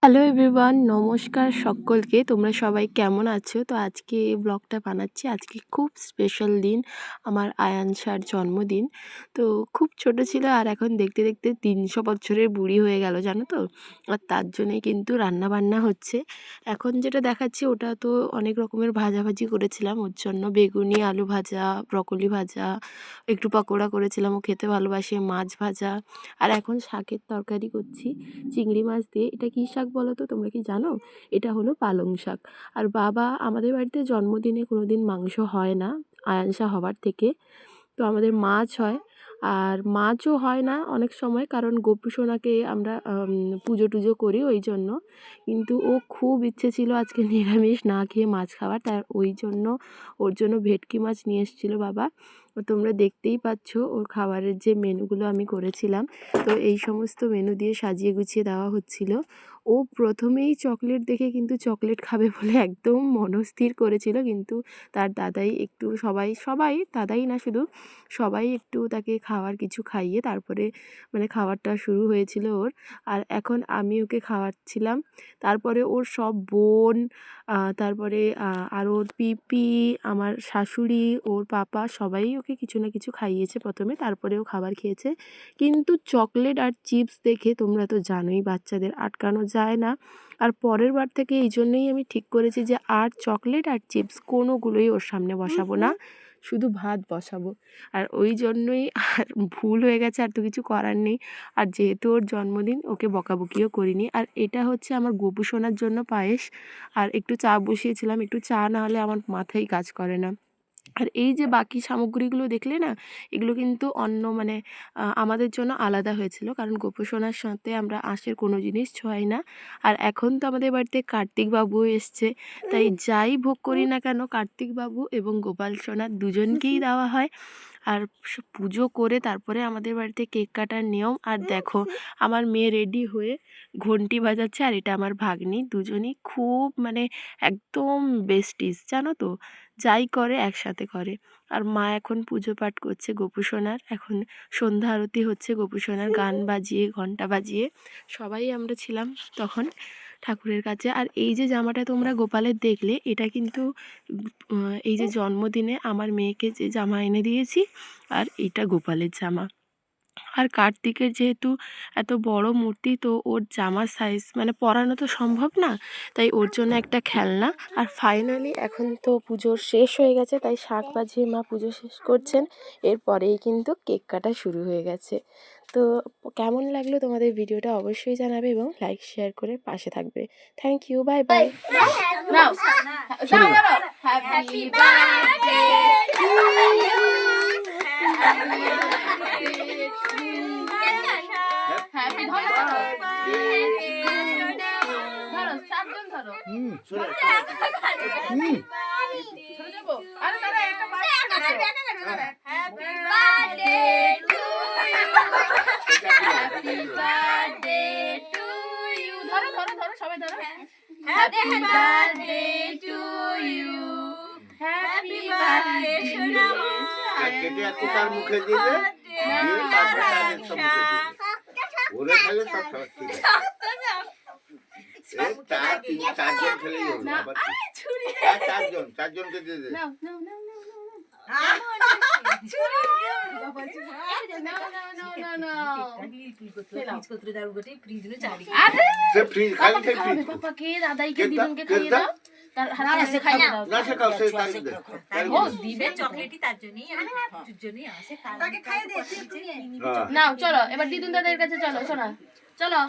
Hello everyone, নমস্কার সকলকে। তোমরা সবাই কেমন আছো? তো আজকে এই ব্লগটা বানাচ্ছি। আজকে খুব স্পেশাল দিন, আমার আয়ানশার জন্মদিন। তো খুব ছোট ছিল আর এখন দেখতে দেখতে ৩০০ বছরের বুড়ি হয়ে গেল, জানো তো? আর তার জন্যই কিন্তু রান্নাবান্না হচ্ছে। এখন যেটা দেখাচ্ছি ওটা তো অনেক রকমের ভাজাভাজি করেছিলাম ওর জন্য। বেগুনি, আলু ভাজা, ব্রকলি ভাজা, একটু পকোড়া করেছিলাম, ও খেতে ভালোবাসে, মাছ ভাজা। আর এখন শাকের তরকারি করছি চিংড়ি মাছ দিয়ে। এটা কী শাক বলো তো, তোমরা কি জানো? এটা হলো পালং শাক। আর বাবা, আমাদের বাড়িতে জন্মদিনে কোনো দিন মাংস হয় না আয়ানসা হবার থেকে, তো আমাদের মাছ হয়। আর মাছও হয় না অনেক সময়, কারণ গোপু সোনাকে আমরা পুজো টুজো করি ওই জন্য। কিন্তু ও খুব ইচ্ছে ছিল আজকে নিরামিষ না খেয়ে মাছ খাওয়ার, তার ওই জন্য ওর জন্য ভেটকি মাছ নিয়ে এসেছিলো বাবা। তোমরা দেখতেই পাচ্ছ ওর খাবারের যে মেনুগুলো আমি করেছিলাম। তো এই সমস্ত মেনু দিয়ে সাজিয়ে গুছিয়ে দেওয়া হচ্ছিল। ও প্রথমেই চকলেট দেখে কিন্তু চকলেট খাবে বলে একদম মনস্থির করেছিল, কিন্তু তার দাদাই একটু সবাই দাদাই না শুধু, সবাই একটু তাকে খাওয়ার কিছু খাইয়ে তারপরে মানে খাবারটা শুরু হয়েছিল ওর। আর এখন আমি ওকে খাওয়াচ্ছিলাম। তারপরে ওর সব বোন, তারপরে আর ওর পিপি, আমার শাশুড়ি, ওর পাপা সবাই ওকে কিছু না কিছু খাইয়েছে প্রথমে, তারপরে ও খাবার খেয়েছে। কিন্তু চকলেট আর চিপস দেখে তোমরা তো জানোই বাচ্চাদের আটকানো যায় না। আর পরের বার থেকে এই জন্যই আমি ঠিক করেছি যে আর চকলেট আর চিপস কোনোগুলোই ওর সামনে বসাবো না, শুধু ভাত বসাবো। আর ওই জন্যই আর ভুল হয়ে গেছে, আর তো কিছু করার নেই। আর যেহেতু ওর জন্মদিন, ওকে বকাবকিও করিনি। আর এটা হচ্ছে আমার গোপু সোনার জন্য পায়েস। আর একটু চা বসিয়েছিলাম, একটু চা না হলে আমার মাথাই কাজ করে না। আর এই যে বাকি সামগ্রীগুলো দেখলে না, এগুলো কিন্তু অন্য মানে আমাদের জন্য আলাদা হয়েছিল, কারণ গোপু সোনার সাথে আমরা আঁশের কোনো জিনিস ছোঁয়াই না। আর এখন তো আমাদের বাড়িতে কার্তিক বাবুও এসছে, তাই যাই ভোগ করি না কেন কার্তিক বাবু এবং গোপাল সোনা দুজনকেই দেওয়া হয়। আর পুজো করে তারপরে আমাদের বাড়িতে কেক কাটার নিয়ম। আর দেখো, আমার মেয়ে রেডি হয়ে ঘন্টি বাজাচ্ছে, আর এটা আমার ভাগ্নি। দুজনই খুব মানে একদম বেস্টিস, জানো তো? যাই করে একসাথে করে। আর মা এখন পুজো পাঠ করছে গোপু সোনার। এখন সন্ধ্যা আরতি হচ্ছে গোপু সোনার, গান বাজিয়ে ঘন্টা বাজিয়ে সবাই আমরা ছিলাম তখন ঠাকুরের কাছে। আর এই যে জামাটা তোমরা গোপালের দেখলে, এটা কিন্তু এই যে জন্মদিনে আমার মেয়েকে যে জামা এনে দিয়েছি, আর এটা গোপালের জামা। আর কার্তিকের যেহেতু এত বড় মূর্তি, তো ওর জামার সাইজ মানে পরানো তো সম্ভব না, তাই ওর জন্য একটা খেলনা। আর ফাইনালি এখন তো পুজোর শেষ হয়ে গেছে, তাই শাক বাজিয়ে মা পুজো শেষ করছেন। এরপরেই কিন্তু কেক কাটা শুরু হয়ে গেছে। তো কেমন লাগলো তোমাদের ভিডিওটা অবশ্যই জানাবে এবং লাইক শেয়ার করে পাশে থাকবে। Thank you, bye bye. Happy birthday to you, happy ধরো, চারজন ধরো। Happy birthday to you, happy birthday to you. ধরো ধরো ধরো, সবাই ধরো। Happy birthday to you, happy birthday সোনা। কেটে একটু তার মুখে দিলে, তারপরে তাদের সব মুখে দিলে ওরে খেলে সব ঠিক আছে। চারজন খেলেই হলো, আবার চারজনকে দিয়ে দে। নাও চলো এবার দিদুন দাদের কাছে, চলো শোনা, চলো।